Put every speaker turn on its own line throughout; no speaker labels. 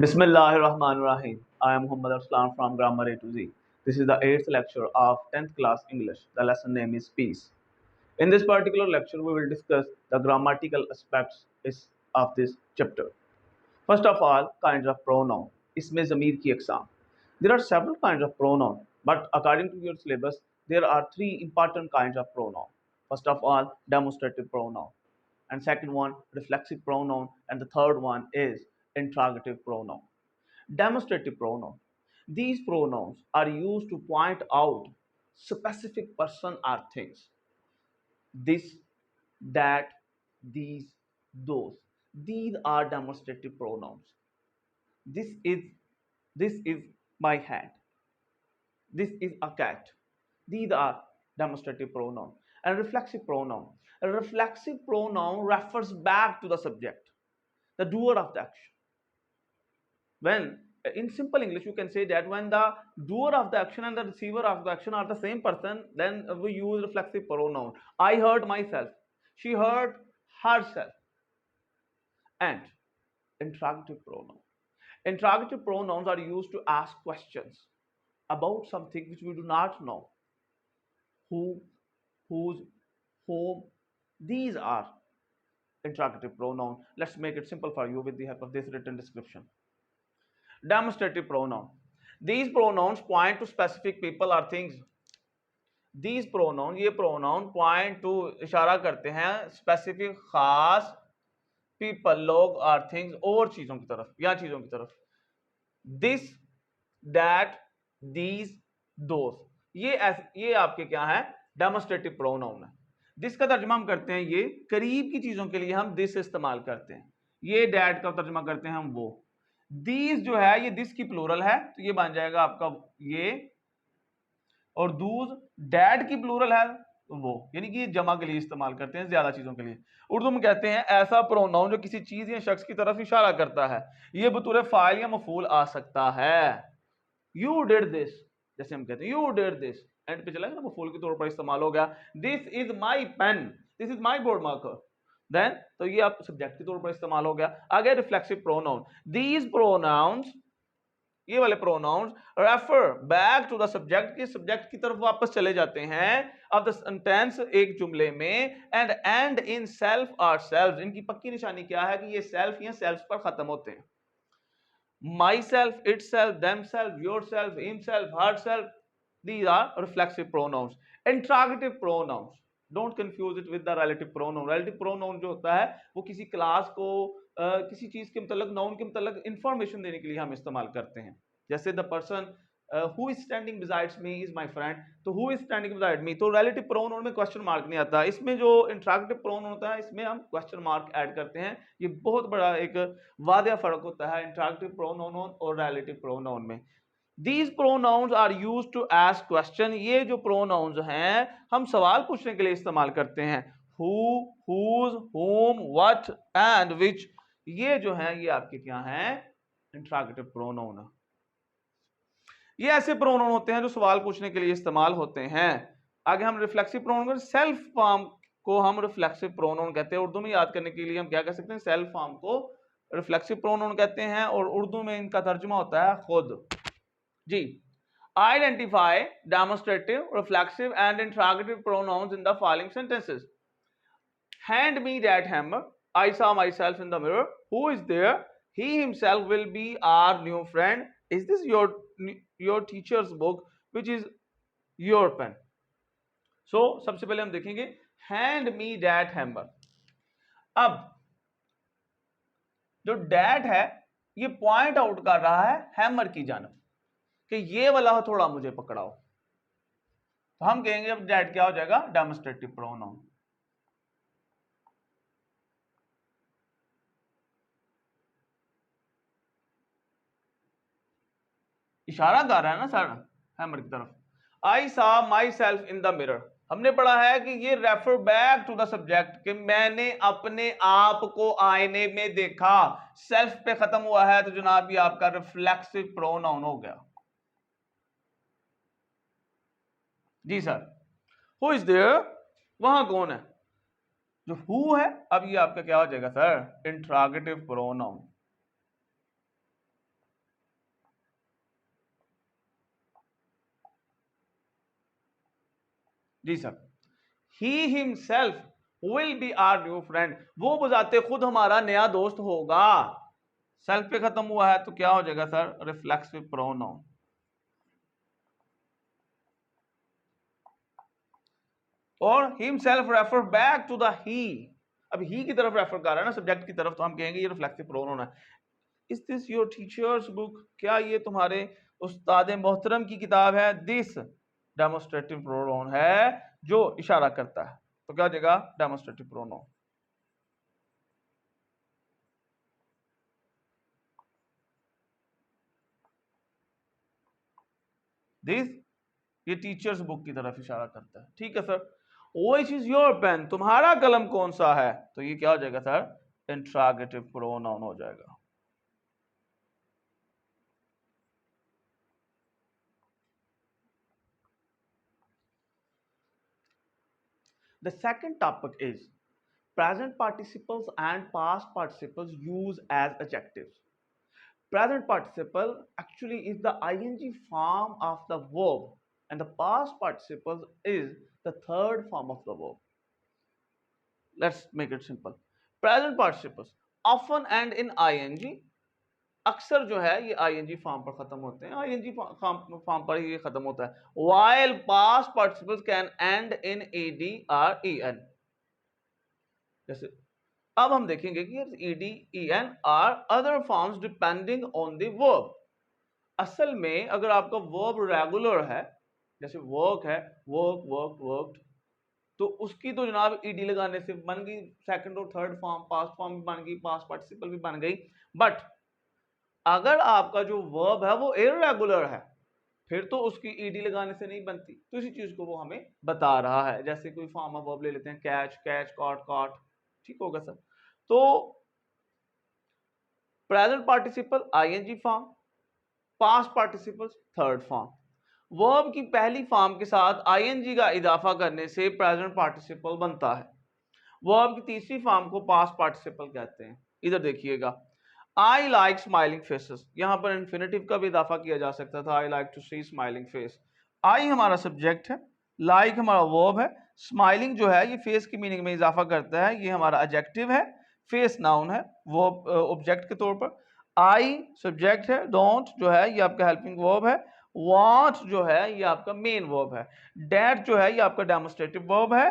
Bismillahirrahmanirrahim. I am Muhammad Arslan from Grammar A to Z. This is the 8th lecture of 10th class English. The lesson name is Peace. In this particular lecture, we will discuss the grammatical aspects of this chapter. First of all, kinds of pronoun. इसमें ज़मीर की अक़साम. There are several kinds of pronoun, but according to your syllabus, there are three important kinds of pronoun. First of all, demonstrative pronoun, and second one, reflexive pronoun, and the third one is interrogative pronoun. Demonstrative pronoun. These pronouns are used to point out specific person or things. This, that, these, those. These are demonstrative pronouns. This is this is my hat. This is a cat. These are demonstrative pronoun. And reflexive pronoun. A reflexive pronoun refers back to the subject, the doer of the action. When in simple English you can say that when the doer of the action and the receiver of the action are the same person, then we use reflexive pronoun. I hurt myself, she hurt herself. And interrogative pronoun. Interrogative pronouns are used to ask questions about something which we do not know. Who, whose, whom. These are interrogative pronoun. Let's make it simple for you with the help of this written description. Demonstrative pronoun. These pronouns point to specific people or things. These pronoun, ये pronoun point to इशारा करते हैं specific खास people, लोग और things और चीजों की तरफ या चीजों की तरफ. This, that, these, those. ये आपके क्या है? Demonstrative pronoun है. This का तर्जुमा हम करते हैं ये करीब की चीजों के लिए हम this इस्तेमाल करते हैं. ये that का तर्जुमा करते हैं हम वो. These जो है ये this की प्लूरल है तो ये बन जाएगा आपका ये, और दूज डैड की प्लूरल है वो, यानी कि ये जमा के लिए इस्तेमाल करते हैं ज्यादा चीजों के लिए. उर्दू में कहते हैं ऐसा प्रोनाउन जो किसी चीज या शख्स की तरफ इशारा करता है. ये बतौर फाइल या मफूल आ सकता है. यू डिड दिस, जैसे हम कहते हैं यू डिड दिस, एंड पे चला गया ना, मफूल के तौर पर इस्तेमाल हो गया. This is my pen, this is my board marker. Then तो ये आप सब्जेक्ट के तौर पर इस्तेमाल हो गया. आगे रिफ्लेक्सिव प्रोनाउन. दीज प्रोनाउंस, ये वाले pronouns refer back to the subject, के सब्जेक्ट की तरफ वापस चले जाते हैं ऑफ द सेंटेंस, एक जुमले में, एंड इन सेल्फ और सेल्फ. इनकी पक्की निशानी क्या है कि ये सेल्फ या सेल्फ पर खत्म होते हैं. My self, it self, them self, your self, him self, her self. These are reflexive pronouns. Interrogative pronouns. Don't confuse it with the relative pronoun. Relative pronoun जो होता है वो किसी क्लास को किसी चीज के मतलब नाउन के मतलब इंफॉर्मेशन देने के लिए हम इस्तेमाल करते हैं. जैसे the person who is standing besides me is my friend, तो who is standing beside me, तो रिलेटिव प्रोनाउन में क्वेश्चन मार्क नहीं आता. इसमें जो इंटरॉगेटिव प्रोनाउन होता है इसमें हम क्वेश्चन मार्क ऐड करते हैं. ये बहुत बड़ा एक वादिया फर्क होता है इंटरॉगेटिव प्रोनाउन और रिलेटिव प्रोनाउन में. These pronouns are used to ask question. ये जो pronouns हैं हम सवाल पूछने के लिए इस्तेमाल करते हैं. Who, whose, whom, what and which. ये जो हैं ये आपके क्या हैं? Interrogative pronoun. ये ऐसे pronoun होते हैं जो सवाल पूछने के लिए इस्तेमाल होते हैं. आगे हम reflexive pronoun कर, self form को हम reflexive pronoun कहते हैं. उर्दू में याद करने के लिए हम क्या कह सकते हैं? self form को reflexive pronoun कहते हैं और उर्दू में इनका तर्जुमा होता है खुद. जी. Identify demonstrative, reflexive and interrogative pronouns in the following sentences. Hand me that hammer. I saw myself in the mirror. Who is there? He himself will be our new friend. Is this your teacher's book? Which is your pen? So सबसे पहले हम देखेंगे hand me that hammer. अब जो that है ये point out कर रहा है हैमर की जानब कि ये वाला थोड़ा मुझे पकड़ाओ. तो हम कहेंगे अब दैट क्या हो जाएगा? Demonstrative pronoun. इशारा कर रहा है ना सर हैमर की तरफ. I saw myself in the mirror. हमने पढ़ा है कि ये refer back to the subject, कि मैंने अपने आप को आईने में देखा. सेल्फ पे खत्म हुआ है तो जनाब ये आपका रिफ्लेक्सिव प्रोनाउन हो गया. जी सर. हु इज देयर, वहां कौन है? जो हु है अब ये आपका क्या हो जाएगा सर? Interrogative pronoun. जी sir. He himself will be our new friend, वो बजाते खुद हमारा नया दोस्त होगा। सेल्फ पे खत्म हुआ है तो क्या हो जाएगा सर, रिफ्लेक्सिव प्रोनाउन। और himself refer back to the he, अब ही की तरफ रेफर कर रहा है ना सब्जेक्ट की तरफ, तो हम कहेंगे ये रिफ्लेक्सिव प्रोनाउन है। Is this your teachers book, क्या ये तुम्हारे उस्ताद मोहतरम की किताब है? दिस डेमोस्ट्रेटिव प्रोनाउन है जो इशारा करता है, तो क्या हो जाएगा, डेमोस्ट्रेटिव प्रोनाउन। दिस ये टीचर्स बुक की तरफ इशारा करता है, ठीक है sir. Which is your pen, तुम्हारा कलम कौन सा है, तो ये क्या हो जाएगा सर, इंट्रागेटिव प्रोनाउन हो जाएगा। The second topic is present participles and past participles used as adjectives. Present participle actually is the ing form of the verb, and the past participle is the third form of the verb. Let's make it simple. Present participles often end in ing, अक्सर जो है ये ing form पर खत्म होते हैं, ing form पर ही ये खत्म होता है। while past participles can end in ed or en, जैसे अब हम देखेंगे कि ed en are other forms depending on the verb। असल में अगर आपका वर्ब रेगुलर है, जैसे वर्क है, वर्क वर्क वर्कड, तो उसकी तो जनाब ईडी लगाने से बन गई सेकंड और थर्ड फॉर्म, पास्ट फॉर्म भी बन गई, पास्ट पार्टिसिपल भी बन गई। बट अगर आपका जो वर्ब है वो इररेगुलर है, फिर तो उसकी ईडी लगाने से नहीं बनती, तो इसी चीज को वो हमें बता रहा है। जैसे कोई फॉर्म ऑफ वर्ब ले लेते हैं, कैच कैच, कॉट कॉट, ठीक होगा सर। तो present participle ING form, past participle third form. Verb की पहली फॉर्म के साथ आईएनजी का इजाफा करने से प्रेजेंट पार्टिसिपल बनता है। वर्ब की तीसरी फॉर्म को पास्ट पार्टिसिपल कहते हैं। इधर देखिएगा, आई लाइक स्माइलिंग फेसेस, यहां पर इन्फिनेटिव का भी इजाफा किया जा सकता था, I like to see smiling face. I हमारा सब्जेक्ट है, लाइक हमारा वर्ब है, स्माइलिंग जो है ये फेस की मीनिंग में इजाफा करता है, ये हमारा एडजेक्टिव है, फेस नाउन है वो ऑब्जेक्ट के तौर पर। आई सब्जेक्ट है, डोंट जो है ये आपका हेल्पिंग वर्ब है, वांट जो है ये आपका मेन वर्ब है, डेट जो है ये आपका डेमोस्ट्रेटिव वर्ब है,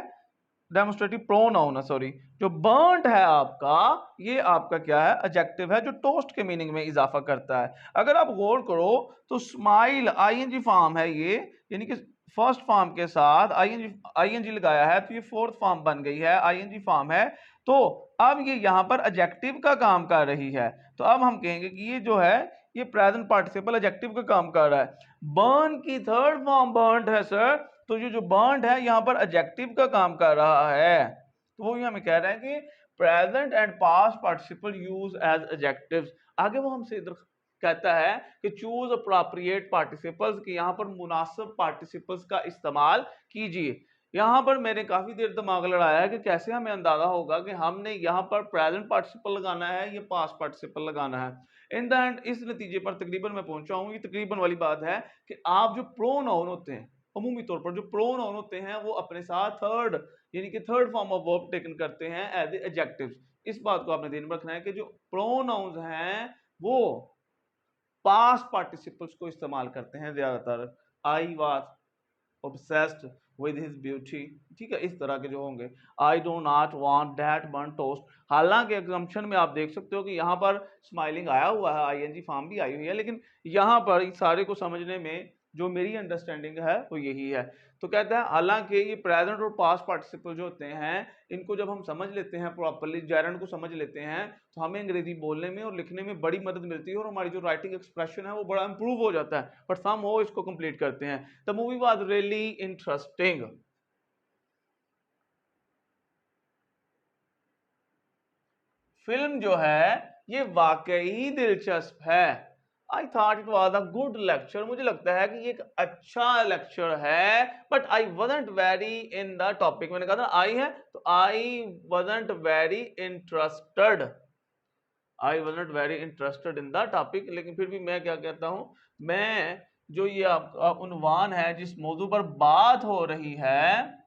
डेमोस्ट्रेटिव प्रोनाउन है, सॉरी। जो बर्न्ट है आपका, ये आपका क्या है, एडजेक्टिव है जो टोस्ट के मीनिंग में इजाफा करता है। अगर आप गौर करो तो स्माइल आईएनजी फॉर्म है ये, यानी कि फर्स्ट फॉर्म के साथ आईएनजी लगाया है तो ये फोर्थ फॉर्म बन गई है, आईएनजी फॉर्म है। तो अब ये यहां पर एडजेक्टिव का काम कर रही है, तो अब हम कहेंगे कि ये जो है ये प्रेजेंट पार्टिसिपल एडजेक्टिव का काम कर रहा है। बर्न की थर्ड फॉर्म बर्न्ट है सर, तो ये जो बर्न्ट है यहां पर एडजेक्टिव का काम कर रहा है, तो वो हमें कह रहा है कि present and past participle use as adjectives. आगे वो हमसे इधर कहता है कि चूज अप्रोप्रिएट पार्टिसिपल्स, की यहां पर मुनासिब पार्टिसिपल्स का इस्तेमाल कीजिए। यहां पर मैंने काफी देर दिमाग लड़ाया है कि कैसे हमें अंदाजा होगा कि हमने यहां पर प्रेजेंट पार्टिसिपल लगाना है या पास्ट पार्टिसिपल लगाना है। इन द एंड इस नतीजे पर तकरीबन मैं पहुंचा हूं, ये तकरीबन वाली बात है कि आप जो प्रोनाउन होते हैं, अमूमी तौर पर जो प्रोनाउन होते हैं वो अपने साथ थर्ड यानी कि third form of verb taken करते हैं एज एडजेक्टिव्स। इस बात को आपने ध्यान में रखना है कि जो प्रोनाउंस हैं वो पास्ट पार्टिसिपल्स को इस्तेमाल करते हैं ज्यादातर। I was obsessed with his beauty, ठीक है, इस तरह के जो होंगे। I do not want that burnt toast, हालांकि एग्जम्पशन में आप देख सकते हो कि यहाँ पर स्माइलिंग आया हुआ है, आईएनजी फॉर्म भी आई हुई है, लेकिन यहाँ पर इस सारे को समझने में जो मेरी अंडरस्टैंडिंग है वो यही है। तो कहता है हालांकि ये प्रेजेंट और पास्ट पार्टिसिपल जो होते हैं इनको जब हम समझ लेते हैं प्रॉपर्ली, जैरन को समझ लेते हैं, तो हमें अंग्रेजी बोलने में और लिखने में बड़ी मदद मिलती है और हमारी जो राइटिंग एक्सप्रेशन है वो बड़ा इंप्रूव हो जाता है। बट सम हो इसको कंप्लीट करते हैं। The movie was really interesting, film जो है ये वाकई दिलचस्प है। आई thought it was a good lecture, मुझे लगता है कि ये एक अच्छा लेक्चर है, but I wasn't very in the topic. मैंने कहा था आई है तो आई wasn't very interested, I wasn't very interested in the topic. लेकिन फिर भी मैं क्या कहता हूं, मैं जो ये आपका उन्वान है जिस मौजू पर बात हो रही है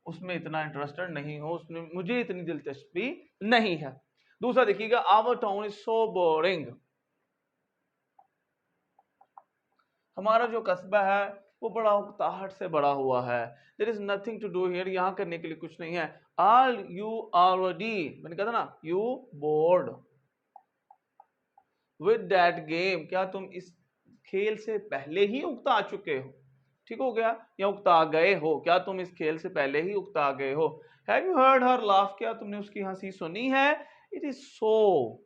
उसमें इतना इंटरेस्टेड नहीं हो, उसमें मुझे इतनी दिलचस्पी नहीं है। दूसरा देखिएगा, our town is so boring. हमारा जो कस्बा है वो बड़ा उकताहट से बड़ा हुआ है। There is nothing to do here, यहाँ करने के लिए कुछ नहीं है। आर यू ऑलरेडी, मैंने कहा था ना, you board with that game, क्या तुम इस खेल से पहले ही उकता चुके हो? ठीक हो गया, या उकता गए हो, क्या तुम इस खेल से पहले ही उकता गए हो? Have you heard her laugh, क्या तुमने उसकी हंसी सुनी है? इट इज सो,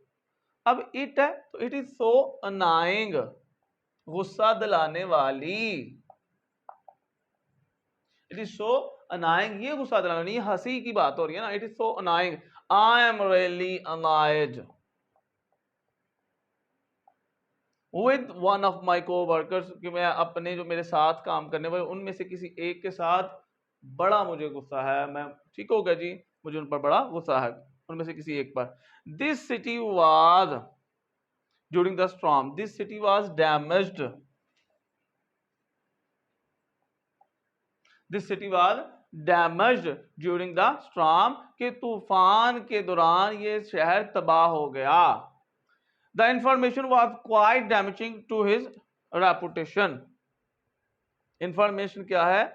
अब इट है तो इट इज सो अनाइंग, गुस्सा दिलाने वाली। इट इज सो अनाइंग, ये गुस्सा दिलाने वाली, हंसी की बात हो रही है ना। It is so annoying, I am really annoyed with one of my coworkers, कि मैं अपने जो मेरे साथ काम करने वाले उनमें से किसी एक के साथ बड़ा मुझे गुस्सा है। मैं, ठीक हो गया जी, मुझे उन पर बड़ा गुस्सा है, उनमें से किसी एक पर। This city was during the storm, this city was damaged, this city was damaged during the storm, के तूफान के दौरान ये शहर तबाह हो गया। The information was quite damaging to his reputation. Information क्या है?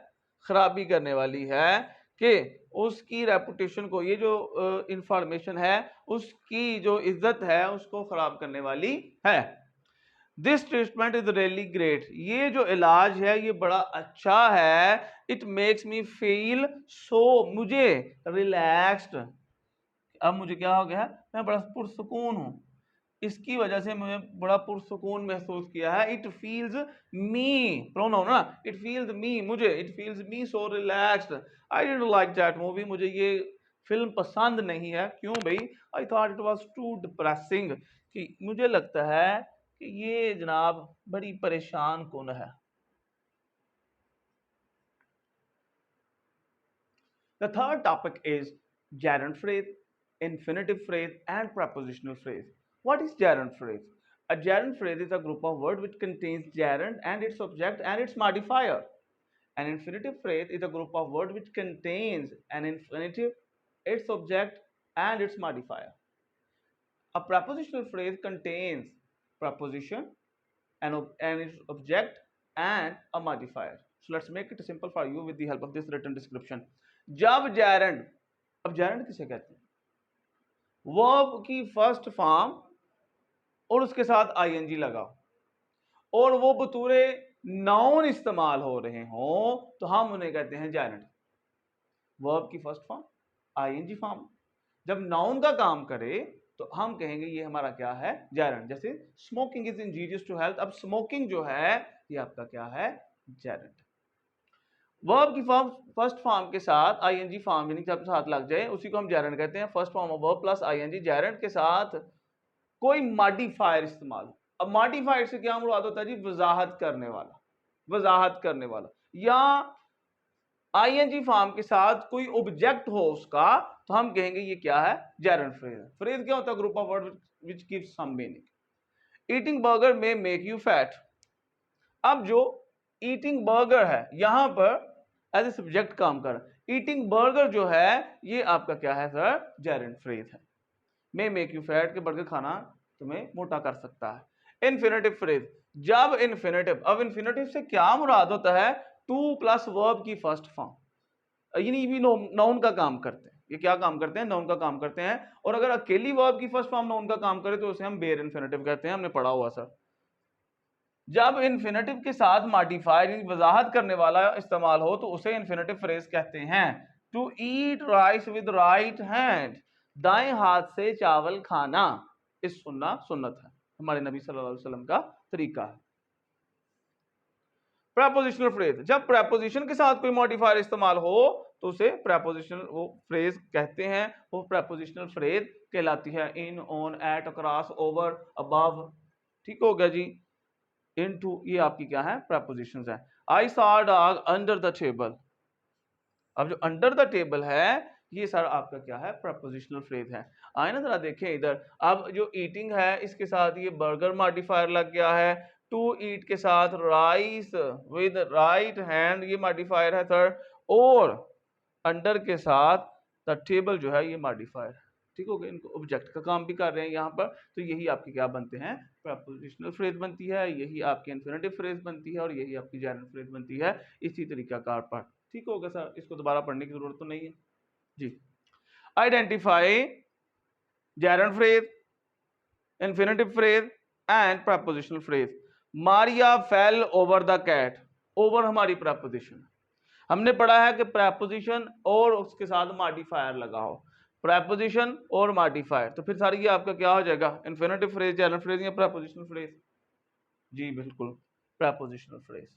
खराबी करने वाली है कि उसकी रेपुटेशन को, ये जो इंफॉर्मेशन है उसकी जो इज्जत है उसको खराब करने वाली है। This treatment is really great, ये जो इलाज है ये बड़ा अच्छा है। It makes me feel so, मुझे रिलैक्स्ड, अब मुझे क्या हो गया, मैं बड़ा पुरसुकून हूं, इसकी वजह से मुझे बड़ा पुरसुकून महसूस किया है। इट फील्स मी, प्रोनाउन ना, इट फील्स मी, मुझे, it feels me so relaxed. I didn't like that movie, मुझे ये फिल्म पसंद नहीं है। क्यों भाई? I thought it was too depressing, कि मुझे लगता है कि ये जनाब बड़ी परेशान कुन है। The third topic is gerund phrase, infinitive phrase, and prepositional phrase. What is gerund phrase? A gerund phrase is a group of words which contains gerund and its object and its modifier. An infinitive phrase is a group of words which contains an infinitive, its object, and its modifier. A prepositional phrase contains preposition and its object and a modifier. So let's make it simple for you with the help of this written description. जब gerund, अब gerund किसे कहते हैं? Verb की first form और उसके साथ ing लगा और वो बतूरे नाउन इस्तेमाल हो रहे हों तो हम उन्हें कहते हैं gerund। वर्ब की फर्स्ट फॉर्म ing फॉर्म, जब नाउन का काम करे तो हम कहेंगे ये हमारा क्या है, gerund। जैसे smoking is injurious to health, अब स्मोकिंग जो है ये आपका क्या है, gerund। वर्ब की फॉर्म फर्स्ट फॉर्म के साथ ing फॉर्म यानी जब साथ लग जाए उसी को हम gerund कहते हैं। First form of verb plus ing, gerund के साथ कोई मॉडिफायर इस्तेमाल। अब मॉडिफायर से क्या मुराद होता है जी, वजाहत करने वाला, वजाहत करने वाला, या ing फॉर्म के साथ कोई ऑब्जेक्ट हो उसका तो हम कहेंगे ये क्या है, gerund फ्रेज। फ्रेज क्या होता है, group of word which gives some meaning. Eating burger में मेक यू फैट, अब जो ईटिंग बर्गर है यहां पर एज ए सब्जेक्ट काम कर, ईटिंग बर्गर जो है ये आपका क्या है सर, gerund फ्रेज है। मे मेक यू फैट के बर्गर खाना तुम्हें मोटा कर सकता है। इन्फिनेटिव फ्रेज, जब इन्फिनेटिव, अब इन्फिनेटिव से क्या मुराद होता है, टू प्लस वर्ब की फर्स्ट फॉर्म, यानी भी नाउन का काम करते हैं। ये क्या काम करते हैं, नाउन का काम करते हैं। और अगर अकेली वर्ब की फर्स्ट फॉर्म नाउन का काम करे तो उसे हम बेयर इन्फिनेटिव कहते हैं, हमने पढ़ा हुआ सर। जब इन्फिनेटिव के साथ मॉडिफायर यानी वजाहत करने वाला इस्तेमाल हो तो उसे इन्फिनेटिव फ्रेज कहते हैं। To eat rice with right hand, दाएं हाथ से चावल खाना, इस सुन्ना सुन्नत है, हमारे नबी सल्लल्लाहु अलैहि वसल्लम का तरीका है। प्रेपोजिशनल फ्रेज, जब प्रेपोजिशन के साथ कोई मॉडिफायर इस्तेमाल हो तो उसे प्रेपोजिशनल वो फ्रेज कहते हैं, वो प्रेपोजिशनल फ्रेज कहलाती है। In, on, at, across, over, above, ठीक हो गया जी। इनटू, ये आपकी क्या है, प्रेपोजिशंस है। I saw dog under the table, अब जो अंडर द टेबल है ये सर आपका क्या है, प्रपोजिशनल फ्रेज है। आए ना जरा देखें इधर, अब जो ईटिंग है इसके साथ ये बर्गर मॉडिफायर लग गया है, टू ईट के साथ राइस विद राइट हैंड ये मॉडिफायर है सर, और अंडर के साथ द टेबल जो है ये मॉडिफायर, ठीक हो गया। इनको ऑब्जेक्ट का काम भी कर रहे हैं यहाँ पर, तो यही आपके क्या बनते हैं, प्रपोजिशनल फ्रेज बनती है, यही आपकी इन्फिनेटिव फ्रेज बनती है और यही आपकी जेरंड फ्रेज बनती है, इसी तरीकाकार पर। ठीक हो गया सर, इसको दोबारा पढ़ने की जरूरत तो नहीं है जी। Identify gerund phrase, infinitive phrase and prepositional phrase. Maria fell over the cat, over हमारी प्रपोजिशन, हमने पढ़ा है कि प्रपोजिशन और उसके साथ मॉडिफायर लगाओ, प्रपोजिशन और मॉडिफायर, तो फिर सारी ये आपका क्या हो जाएगा, इन्फिनेटिव फ्रेज, जेरंड फ्रेज या प्रपोजिशनल फ्रेज? जी बिल्कुल, प्रपोजिशनल फ्रेज।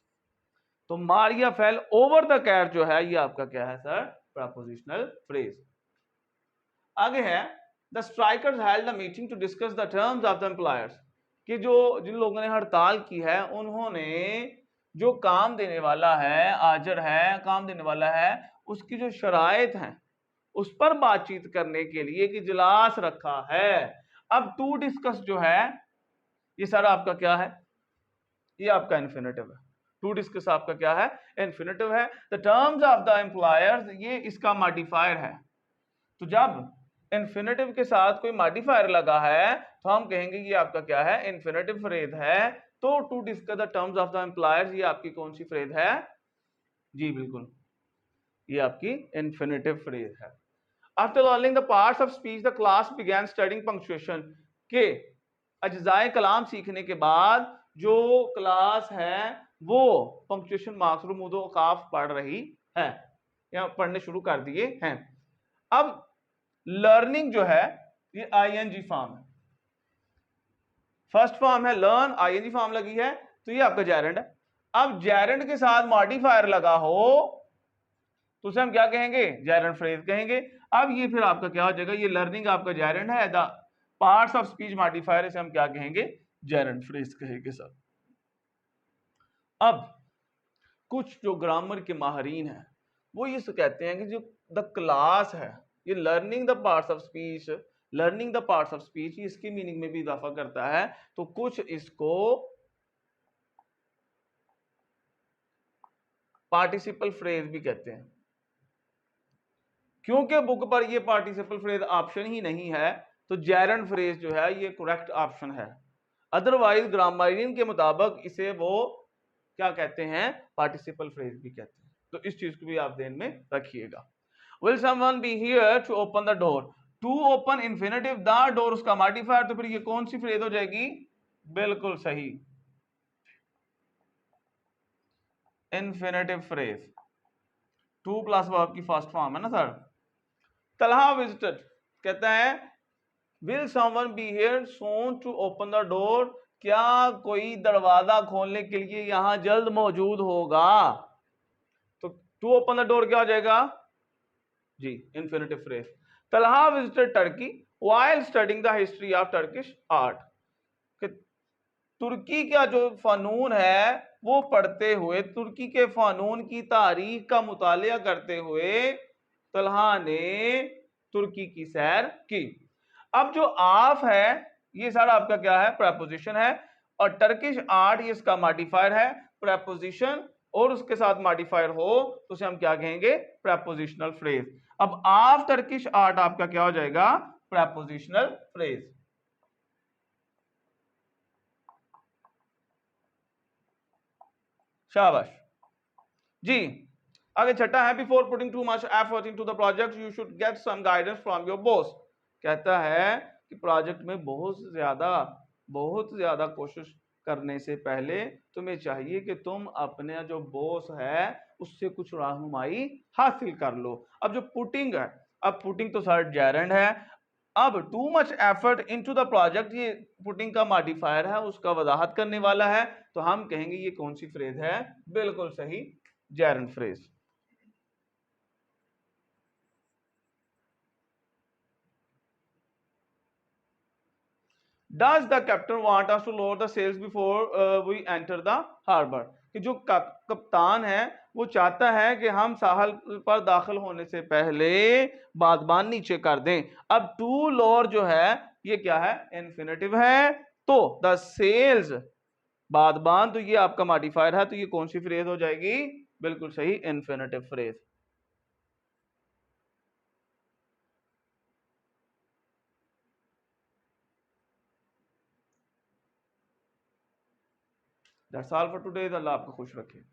तो Maria fell over the cat जो है ये आपका क्या है सर, प्रपोजिशनल फ्रेज। आगे है the strikers held a meeting to discuss the terms of the employers, कि जो जिन लोगों ने हड़ताल की है उन्होंने जो काम देने वाला है, आजर है, काम देने वाला है, उसकी जो शराइत हैं उस पर बातचीत करने के लिए एक इजलास रखा है। अब टू डिस्कस जो है ये सारा आपका क्या है, ये आपका इन्फिनेटिव है। टू डिस्कस आपका क्या है, इन्फिनेटिव है। The terms of the employers ये इसका मॉडिफायर है, तो जब इन्फिनेटिव के साथ कोई मॉडिफायर लगा है तो हम कहेंगे ये आपका क्या है, इन्फिनेटिव फ्रेज है। तो to discuss the terms of the employers ये आपकी कौन सी फ्रेज है? जी बिल्कुल, ये आपकी इन्फिनेटिव फ्रेज है। After learning the parts of speech, the class began studying punctuation, के अज्जाए कलाम सीखने के बाद जो क्लास है वो पंक्चुएशन मार्क्स रुमूद औकाफ पढ़ रही है या पढ़ने शुरू कर दिए हैं। अब लर्निंग जो है ये आईएनजी फॉर्म है, फर्स्ट फॉर्म है लर्न, आईएनजी फॉर्म लगी है, तो ये आपका जेरेंड है। अब जेरेंड के साथ मॉडिफायर लगा हो तो उसे हम क्या कहेंगे, जेरेंड फ्रेज कहेंगे। अब ये फिर आपका क्या हो जाएगा, ये लर्निंग आपका जेरेंड है, the parts of speech modifier, इसे हम क्या कहेंगे, जेरेंड फ्रेज कहेंगे सर। अब कुछ जो ग्रामर के माहरीन हैं वो ये कहते हैं कि जो द क्लास है ये learning the parts of speech, learning the parts of speech इसकी मीनिंग में भी इजाफा करता है, तो कुछ इसको पार्टिसिपल फ्रेज भी कहते हैं। क्योंकि बुक पर ये पार्टिसिपल फ्रेज ऑप्शन ही नहीं है तो जेरेंड फ्रेज जो है ये करेक्ट ऑप्शन है, अदरवाइज ग्रामरियन के मुताबिक इसे वो क्या कहते हैं, पार्टिसिपल फ्रेज भी कहते हैं। तो इस चीज को भी आप ध्यान में रखिएगा। Will someone be here to open the door, to open infinitive, the door उसका मॉडिफायर, तो फिर ये कौन सी फ्रेज हो जाएगी, बिल्कुल सही infinitive phrase. To plus verb की फर्स्ट फॉर्म है ना सर। तलहा विजिटेड कहता है will someone be here soon to open the door, क्या कोई दरवाजा खोलने के लिए यहां जल्द मौजूद होगा, तो टू ओपन द डोर क्या हो जाएगा जी, infinitive phrase. Talha visited Turkey while studying the history of Turkish art, तुर्की का जो फानून है वो पढ़ते हुए, तुर्की के फानून की तारीख का मुतालिया करते हुए तलहा ने तुर्की की सैर की। अब जो आफ है ये सारा आपका क्या है, प्रपोजिशन है, और टर्किश आर्ट ये इसका मॉडिफायर है। प्रपोजिशन और उसके साथ मॉडिफायर हो तो उसे हम क्या कहेंगे, प्रपोजिशनल फ्रेज। अब आफ टर्किश आर्ट आपका क्या हो जाएगा, प्रपोजिशनल फ्रेज। शाबाश जी। आगे छठा है before putting too much effort into the project you should get some guidance from your boss, कहता है कि प्रोजेक्ट में बहुत ज्यादा कोशिश करने से पहले तुम्हें चाहिए कि तुम अपने जो बॉस है उससे कुछ रहनुमाई हासिल कर लो। अब जो पुटिंग है, अब पुटिंग तो सर जेरेंड है, अब to much effort into the project ये पुटिंग का मॉडिफायर है, उसका वजाहत करने वाला है, तो हम कहेंगे ये कौन सी फ्रेज है, बिल्कुल सही gerund phrase. Does the captain want us to lower the sails before we enter the harbor, कि जो कप्तान है वो चाहता है कि हम साहल पर दाखिल होने से पहले बादबान नीचे कर दें। अब टू लोअर जो है ये क्या है, इन्फिनेटिव है, तो द सेल्स बादबान, तो ये आपका मॉडिफायर है, तो ये कौन सी फ्रेज हो जाएगी, बिल्कुल सही infinitive phrase. That's all for today. Allah आपको खुश रखे।